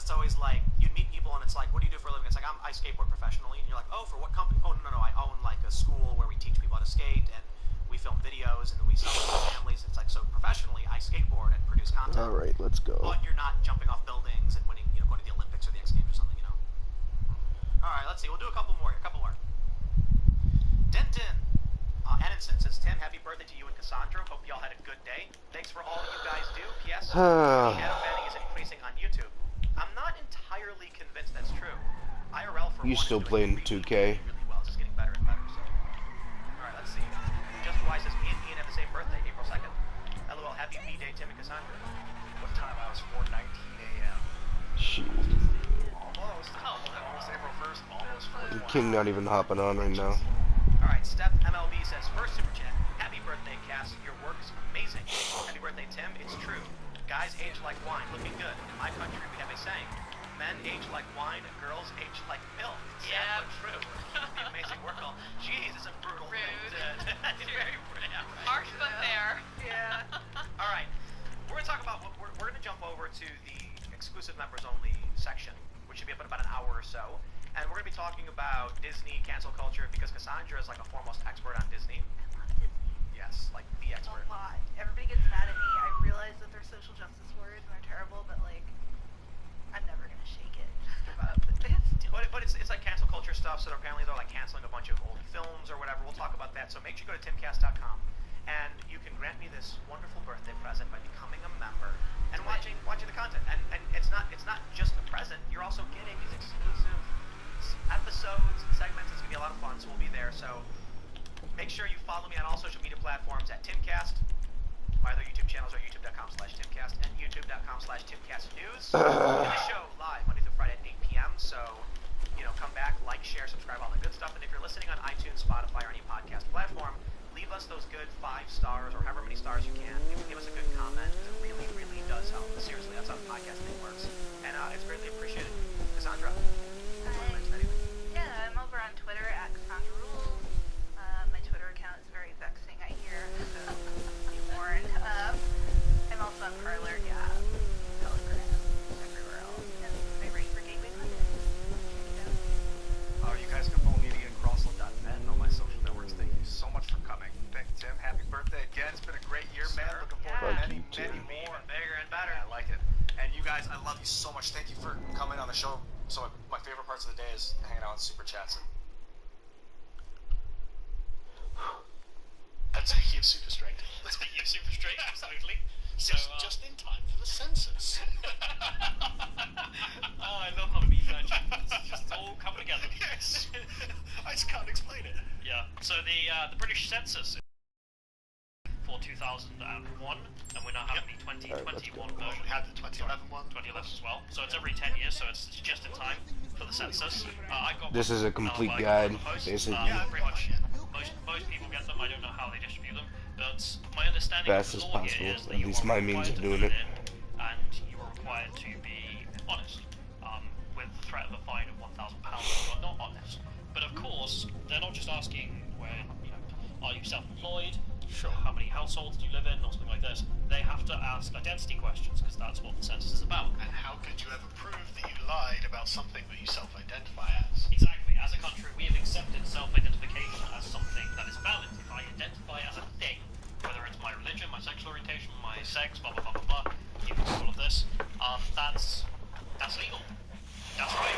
because it's always like you'd meet people and it's like, what do you do for a living? It's like I skateboard professionally, and you're like, oh, for what company? Oh no, I own like a school where we teach people how to skate, and we film videos, and then we sell it to families. It's like, so professionally, I skateboard and produce content. All right, let's go. But you're not jumping off buildings and winning, going to the Olympics or the X Games or something, All right, let's see. We'll do a couple more. Denton. Enenson says, Tim, happy birthday to you and Cassandra. Hope y'all had a good day. Thanks for all you guys do. P.S. Shadow banning is increasing on YouTube. I'm not entirely convinced that's true. IRL for you one still playing 2K? Really well. It's just getting better and better. So. All right, let's see. Just Wise says, me and Ian have the same birthday, April 2nd. LOL, happy B-Day, Tim and Cassandra. What time? I was 4:19 a.m. Shoot. Almost. Almost April 1st. Almost 4:20. King not even hopping on right now. Alright, Steph MLB says, first super chat, happy birthday, Cass, your work is amazing. Happy birthday, Tim, it's true. Guys age like wine, looking good. In my country, we have a saying, men age like wine, girls age like milk. Yeah, true. The amazing work all. Jeez, it's a brutal thing. It's very rude. Harsh but fair. Yeah. Alright, we're going to talk about, we're going to jump over to the exclusive members only section, which should be up in about an hour or so. And we're going to be talking about Disney cancel culture because Cassandra is like a foremost expert on Disney. I love Disney. Yes, like the expert. A lot. Everybody gets mad at me. I realize that they're social justice words and they're terrible, but like, I'm never going to shake it. But it's like cancel culture stuff, so apparently they're like canceling a bunch of old films or whatever. We'll talk about that. So make sure you go to timcast.com and you can grant me this wonderful birthday present by becoming a member and watching the content. And it's not just a present. You're also getting these exclusive episodes and segments. It's gonna be a lot of fun, so we'll be there. So make sure you follow me on all social media platforms at Timcast, my other YouTube channels are youtube.com/Timcast and youtube.com/TimcastNews. We do the show live Monday through Friday at 8 p.m. So come back, like, share, subscribe, all the good stuff. And if you're listening on iTunes, Spotify, or any podcast platform, leave us those good 5 stars or however many stars you can. Give us a good comment. It really, really does help. Seriously, that's how the podcasting works, and it's greatly appreciated. Cassandra. Yeah, I'm over on Twitter at Cassandra Rules. My Twitter account is very vexing, I hear, so be warned. I'm also on Parler, GTAV, Telegram, everywhere else, and I write for Gateway Content. You guys can follow me at crossland.net and all my social networks. Thank you so much for coming. Thank you, Tim. Happy birthday again. It's been a great year, man. Looking forward to many more. Bigger and better. Yeah, I like it. And you guys, I love you so much. Thank you for coming on the show. So my favorite parts of the day is hanging out in Super Chats. And speaking of super straight. Absolutely. So, just in time for the census. Oh, I love how these it's just all coming together. Yes. I just can't explain it. Yeah. So the British Census for 2001, and we're now having the 2021 version. We had the 2011 one. 2011 as well. So it's every 10 years, so it's just in time for the census. I got This is a complete guide, basically. Yeah, pretty much. Most people get them. I don't know how they distribute them, but my understanding Best of as the law possible. here is that At you least are my means required of to doing fill it. in, and you are required to be honest, with the threat of a fine of £1,000 if you are not honest. But of course, they're not just asking where, are you self-employed? Sure. How many households do you live in, or something like this? They have to ask identity questions because that's what the census is about. And how could you ever prove that you lied about something that you self-identify as? Exactly. As a country, we have accepted self-identification as something that is valid. If I identify as a thing, whether it's my religion, my sexual orientation, my sex, blah blah blah blah blah, you can do all of this. That's legal. That's right.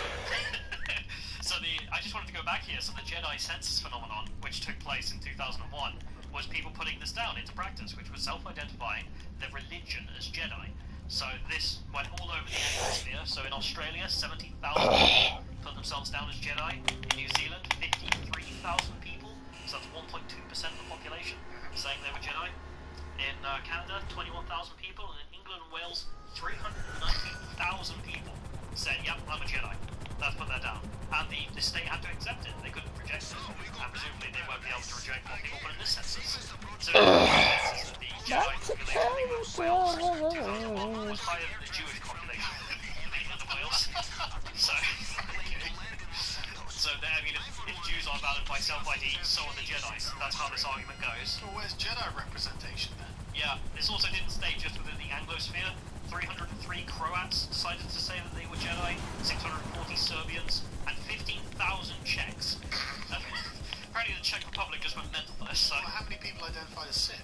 So I just wanted to go back here. So the Jedi census phenomenon, which took place in 2001, was people putting this down into practice, which was self-identifying their religion as Jedi. So this went all over the atmosphere. So in Australia, 70,000 people put themselves down as Jedi. In New Zealand, 53,000 people. So that's 1.2% of the population saying they were Jedi. In Canada, 21,000 people. And in England and Wales, 390,000 people said, yep, I'm a Jedi. Let's put that down. And the state had to accept it. They couldn't reject it. And presumably they won't be able to reject what people put in this census. So the Jedi population in England and Wales in 2001 was higher than the Jewish population in England and Wales. So I mean, if Jews are valid by self-ID, so are the Jedis. That's how this argument goes. So where's Jedi representation then? Yeah, this also didn't stay just within the Anglosphere. 303 Croats decided to say that they were Jedi, 640 Serbians, and 15,000 Czechs. Apparently the Czech Republic just went mental for this, so... Well, how many people identified as Sith?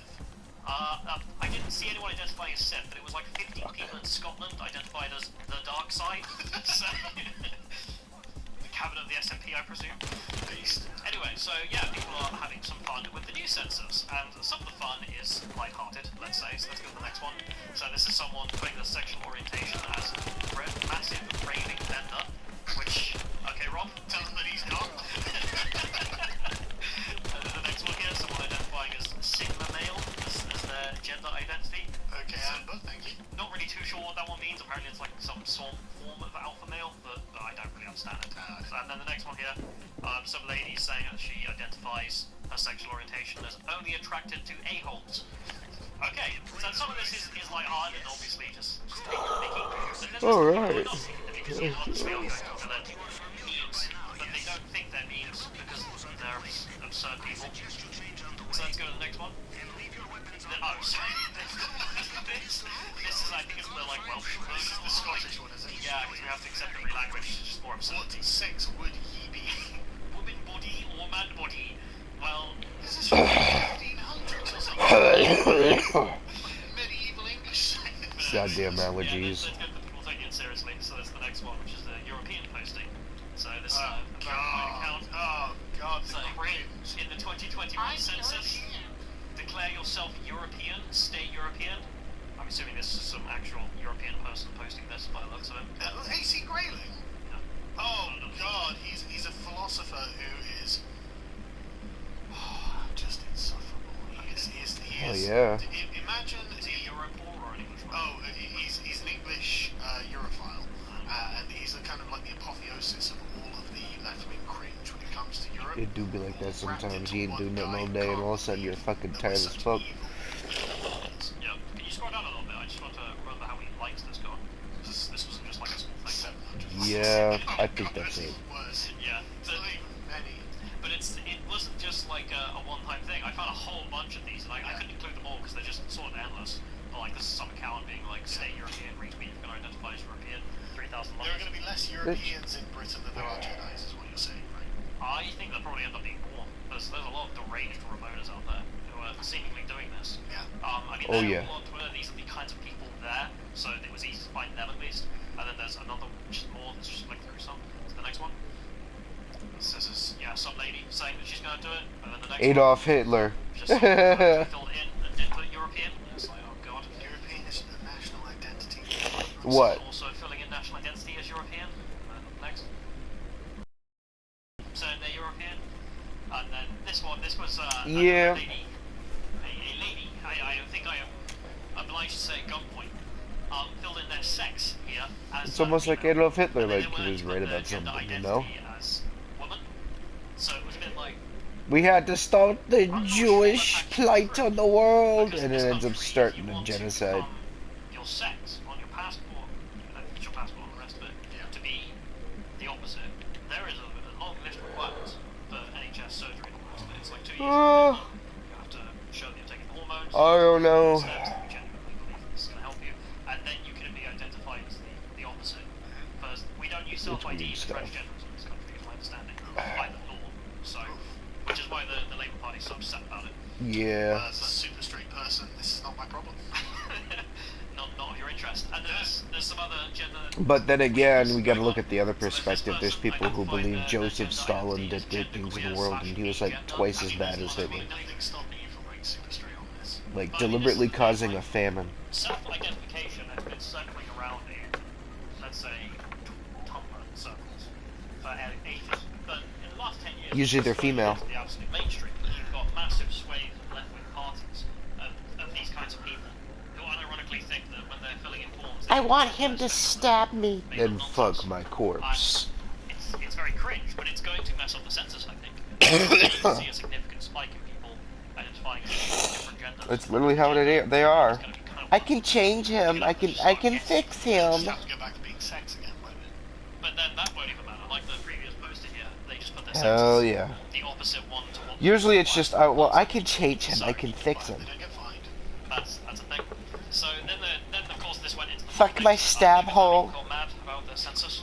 I didn't see anyone identifying as Sith, but it was like 15 people in Scotland identified as the dark side. So, the cabinet of the SNP, I presume. Beast. Anyway, so yeah, people are having some fun with the new census, and some of the fun is light-hearted, let's say, so let's go to the next one. So this is someone putting their sexual orientation as massive raving bender, which, okay Rob, tell him that he's not. And then the next one here, someone identifying as Sigma male, as their gender identity. Okay, Amber, thank you. Not really too sure what that one means, apparently it's like some form of alpha male, but I don't really understand it. And then the next one here, some lady saying that she identifies her sexual orientation as only attracted to a-holes. Okay, so some of this is like hard and obviously just taking the mickey. Alright. Because you obviously are going to their memes, but they don't think they're memes because they're absurd people. So let's go to the next one. Oh, sorry. this is, I think it's the like Welsh version. The Scottish one, is it? Yeah, because we have to accept every language, it's just more absurd. What sex would he be? Woman body or man body? Well, Is this from the 1500s or something? Medieval English. Goddamn yeah, allergies. let's get the people taking it seriously. So that's the next one, which is the European posting. So this is Oh, a verified account. Oh, God, the So cringe. in the 2021 census, declare yourself European, stay European. I'm assuming this is some actual European person posting this by the looks of it. AC Grayling? No. Oh, God, he's a philosopher who is just insufferable. He is. Oh, yeah. Imagine Is he a Europoor or an Englishman? Oh, he's an English Europhile, and he's a kind of like the apotheosis of all of the left-wing cringe when it comes to Europe. It do be like that All wrapped sometimes. into You ain't one do nothing guy all day and all of a sudden can't you're believe fucking that tired we're as such fuck. evil. Yeah. Can you scroll down a little bit? I just want to remember how he likes this guy. This wasn't just like a small thing. 700. Yeah, I Oh, think God, that's it. even worse. Yeah. It's not even many. But it wasn't just like a one-time thing. I found a whole bunch of these, and I couldn't include them all because they're just sort of endless. But like, this is some account being like, stay European, retweet, you're going to identify as European, 3,000 There are likes. going to be less Europeans in Britain than there are Jedis, is what you're saying, right? I think they'll probably end up being more. There's a lot of deranged Ramonas out there who are seemingly doing this. Yeah. I mean, Oh, they're yeah. all on Twitter, these are the kinds of people there, so it was easy to find them at least. And then there's another, which is more, let's just flick through some. To the next one. This is, yeah, some lady saying that she's going to do it, and then the next Adolf Hitler. one, just filled in and didn't put European. It's like, oh god. European is a national identity. What? Also filling in national identity as European. Next. So they're European. And then this one, this was Yeah. a lady, I think I am obliged to say at gunpoint, filled in their sex here as It's almost like female. Adolf Hitler, And then like they he went was to right put their about gender something, you know? identity as woman. So it was a bit like, We had to start the I'm not sure Jewish that's actually plight true, on the world, because and in it this ends up country, if starting you a want to genocide. become your sex on your passport, get your passport and the rest of it, to be the opposite, there is a long list of requirements for NHS surgery and all the rest of it. It's like 2 years. You have to show that you're taking hormones. I don't know. Steps that you genuinely believe this is going to help you, and then you can be identified as the opposite. First, we don't use self-ID weird for stuff. transgenders in this country, is my understanding, by the law. So, which is why the Labour Party's so upset about it. Yeah. As a super straight person, this is not my problem. not of your interest. And there's some other gender. But then again, we gotta look at the other perspective. There's people who believe Joseph Stalin did great things in the world, and he was like twice as bad as Hitler. Nothing stopping you from going super straight on this. Like, deliberately causing a famine. Self-identification has been circling around in, let's say, Tumblr circles for ages. But in the last 10 years, Usually they're it's slowly female. into the absolute mainstream. You've got massive swathes of left-wing parties of these kinds of people who unironically think that when they're filling in forms, I want him to stab me. Then fuck my corpse. It's very cringe, but it's going to mess up the census, I think. You're going to see a significant spike in people identifying as different genders. That's literally how they are. It's gonna be kind of I can change him. I can fix him. Just have to go back to being sex again, won't it? But then that won't even matter. Like the previous poster here, they just put their Hell census yeah. the opposite one to what. Usually it's just, well, I can change him. I can fix him. They don't get fined. That's a thing. So then of course this went into the Fuck my stab hole. called census.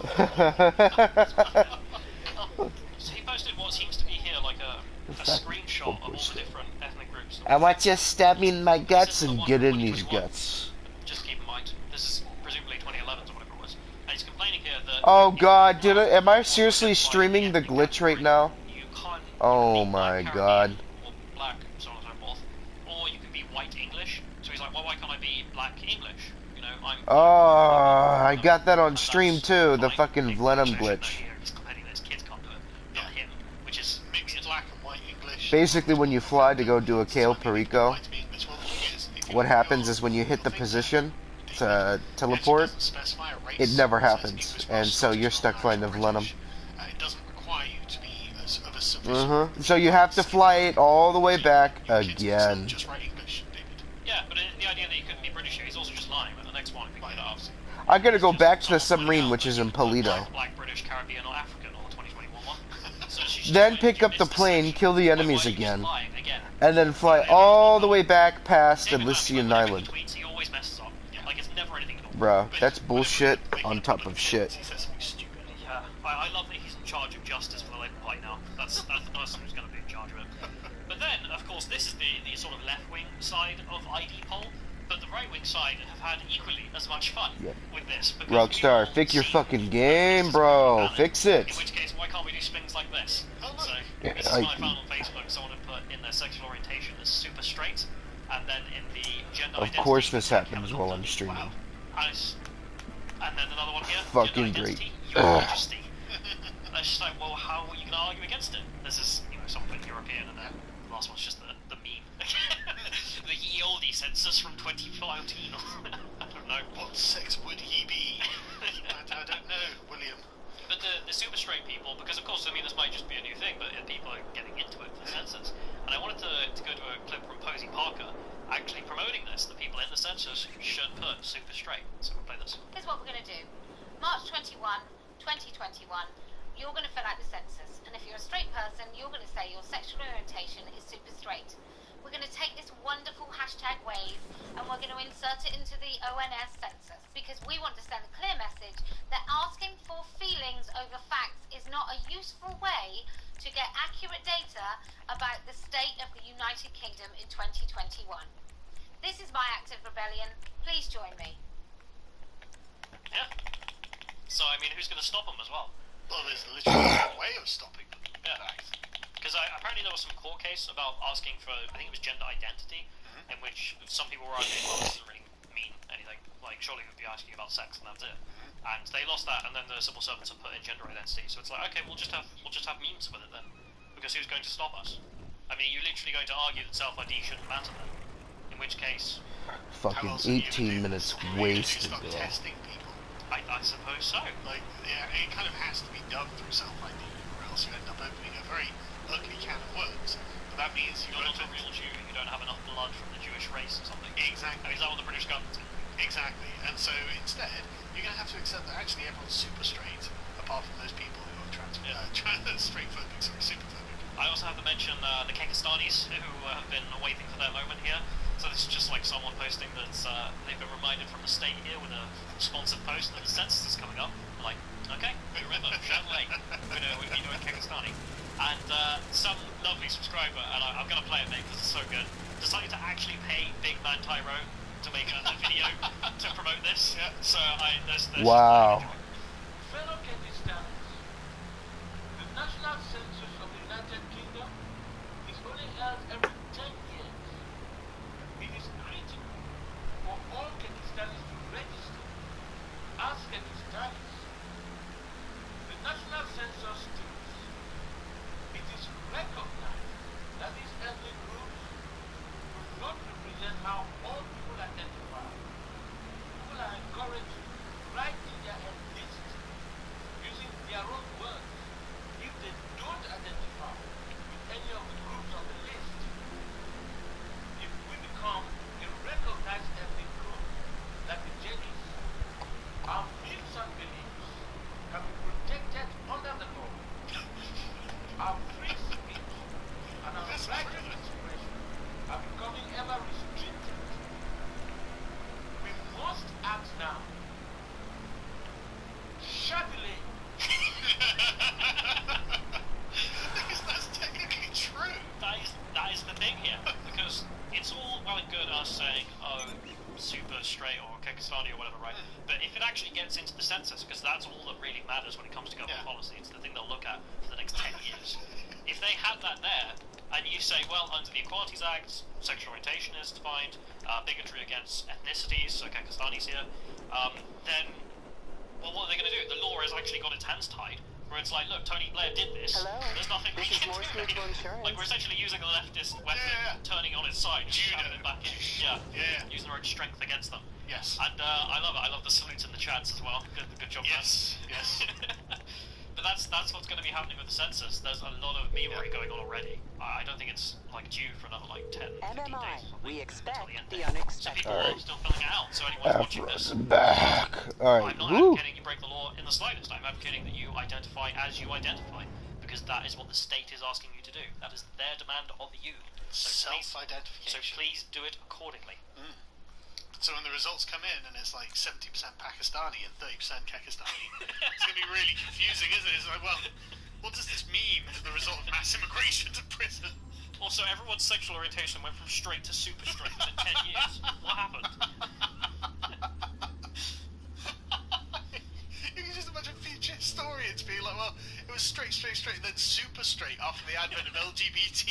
So he posted what seems to be here like a screenshot of all the different ethnic groups. I want you to stab me in my guts and get in these guts. Just keep in mind, this is presumably 2011 or whatever it was. And he's complaining here that... Oh god, am I seriously streaming the glitch right now? You can't Oh my god. or black, so on and so forth. Or you can be white English. So he's like, well, why can't I be black English? You know, I'm... Oh, I got that on stream too, the fucking Venom glitch. He's complaining that his kids can't do it, not him, which is... Mixed black and white English. Basically, when you fly to go do a Cayo Perico, what happens is when you hit the position to teleport, it never happens, and so you're stuck flying the Venom. It doesn't require you to be of a sufficient... So you have to fly it all the way back again. Just write English, David. Yeah, but the idea that he couldn't be British here, he's also just lying, and the next one, pick it up. I gotta go back to the submarine, which is in Polito. Black, British, Caribbean, or African, or 2021 one. So she's Then pick up the plane, kill the enemies again, and then fly all the way back past Elysian Island. He always messes up. Like, it's never anything at all. Bro, that's bullshit on top of shit. He says something stupid. Yeah, I love that he's in charge of justice for the Labour Party now. That's the person who's going to be in charge of it. But then, of course, this is the sort of left-wing side of ID poll, but the right-wing side have had equally as much fun with this. Rockstar, fix your fucking game, bro. Fix it. In which case, why can't we do things like this? So, Yeah, this is what I found on Facebook. Someone had put in their sexual orientation as super straight, and then in the gender identity... Of course this happens while I'm streaming. Wow. And then another one here, Fucking gender great. identity, your majesty. And it's just like, well, how are you going to argue against it? This is, you know, someone put European, and then the last one's just the meme. The ye olde census from 2014. I don't know. What sex would he be? I don't know, William. But the super straight people, because of course, I mean, this might just be a new thing, but people are getting into it for the census. And I wanted to go to a clip from Posey Parker actually promoting this. The people in the census should put super straight. So we'll play this. Here's what we're going to do. March 21, 2021, you're going to fill out the census. And if you're a straight person, you're going to say your sexual orientation is super straight. We're going to take this wonderful hashtag wave and we're going to insert it into the ONS census because we want to send a clear message that asking for feelings over facts is not a useful way to get accurate data about the state of the United Kingdom in 2021. This is my act of rebellion. Please join me. Yeah. So, I mean, who's going to stop them as well? Well, there's literally no way of stopping them. Yeah. Because apparently there was some court case about asking for, I think it was gender identity, in which some people were arguing, well, this doesn't really mean anything. Like, surely we'd be asking about sex and that's it. And they lost that, and then the civil servants have put in gender identity. So it's like, okay, we'll just have memes with it then, because who's going to stop us? I mean, you're literally going to argue that self-ID shouldn't matter then. In which case, Fucking 18 minutes wasted, bro. Testing people. I suppose so. Like, yeah, it kind of has to be done through self-ID, or else you end up opening a very ugly can of worms. But that means you're not a real Jew, you don't have enough blood from the Jewish race or something. Exactly. I mean, is that what the British government did? Exactly. And so instead, you're going to have to accept that actually everyone's super straight, apart from those people who are straight-phobic, super phobic. I also have to mention the Kenkistanis who have been waiting for their moment here. So this is just like someone posting that they've been reminded from the state here with a sponsored post that the census is coming up. I'm like, okay, we remember, Shanley, we'll be doing Kenkistani. And some lovely subscriber, and I'm going to play it, mate, because it's so good, decided to actually pay Big Man Tyro to make a video to promote this. Yeah. So there's wow. Fellow Kenkistanis, the National Census of the United Kingdom is only held every 10 years. It is critical for all Kenkistanis to register as Kenkistanis. The National Census states it is recognized that these ethnic groups do not represent how all people identify. People are encouraged to write in their whatever, right? But if it actually gets into the census, because that's all that really matters when it comes to government policy, it's the thing they'll look at for the next 10 years. If they had that there, and you say, well, under the Equalities Act, sexual orientation is defined, bigotry against ethnicities, so Kazakhstanis here, then, well, what are they going to do? The law has actually got its hands tied, where it's like, look, Tony Blair did this, there's nothing we can do. Like, we're essentially using a leftist weapon, turning on its side, shoving it back in. Using our own strength against them. Yes. And I love it. I love the salutes in the chats as well. Good job, yes. Yes. But that's what's going to be happening with the census. There's a lot of memery going on already. I don't think it's like due for another like 10, 15 days. We expect the So unexpected. people are still filling it out. So anyone watching this, back. Alright, I'm not woo. advocating you break the law in the slightest. I'm advocating that you identify as you identify, because that is what the state is asking you to do. That is their demand of you. So Self-identification. So please do it accordingly. So when the results come in and it's like 70% Pakistani and 30% Kyrgyzstani, it's going to be really confusing, isn't it? It's like, well, what does this mean as the result of mass immigration to prison? Also, everyone's sexual orientation went from straight to super straight in 10 years. What happened? You can just imagine future historians being like, well, it was straight, and then super straight after the advent of LGBT.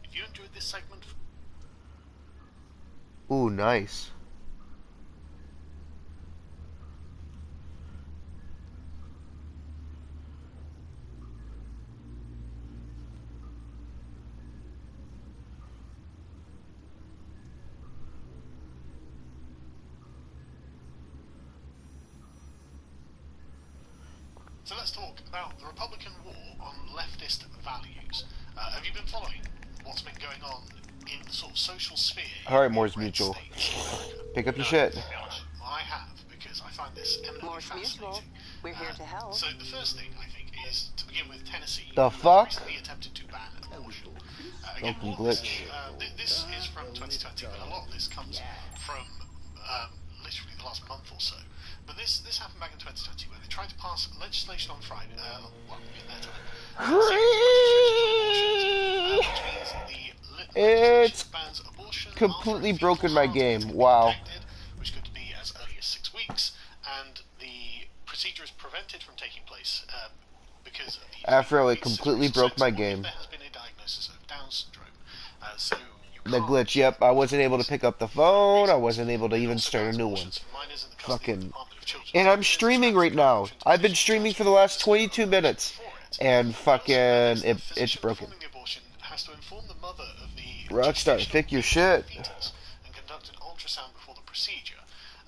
If you enjoyed this segment... Ooh, nice. So let's talk about the Republican war on leftist values. Have you been following what's been going on in the sort of social sphere? Alright, Moore's Mutual. Pick up your shit. I have, because I find this eminently fascinating. We're here to help. So the first thing, I think, is to begin with Tennessee. The fuck? Recently attempted to ban abortion. Fucking glitch. This is from 2020, but a lot of this comes from literally the last month or so. But this happened back in 2020, where they tried to pass legislation on Friday, in their time. It's completely broken my game. Wow. Which could be as early as 6 weeks, and the procedure is prevented from taking place because of the Afro, it completely broke my game. There has been a diagnosis of Down syndrome, so you The can't glitch, yep. I wasn't able to pick up the phone. I wasn't able to even start a new one. Fucking. And I'm streaming right now. I've been streaming for the last 22 minutes. And fucking, it's broken. Rockstar, pick your shit. And conduct an ultrasound before the procedure,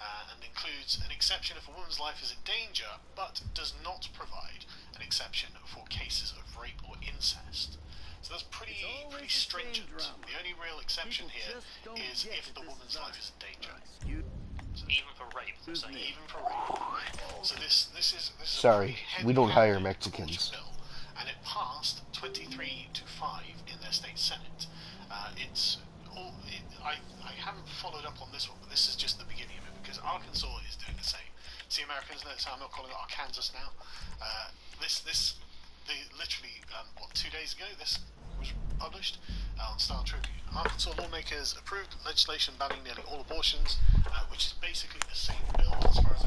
and includes an exception if a woman's life is in danger, but does not provide an exception for cases of rape or incest. So that's pretty stringent. The only real exception here is if the woman's life is in danger. Even for rape, they're saying. Even for rape. So this is Sorry, we don't hire Mexicans. Bill, and it passed 23 to 5 in their state senate. I haven't followed up on this one, but this is just the beginning of it, because Arkansas is doing the same. See, Americans, notice how I'm not calling it Arkansas now. Literally, 2 days ago, this was published on Star Tribune. Arkansas lawmakers approved legislation banning nearly all abortions, which is basically the same bill, as far as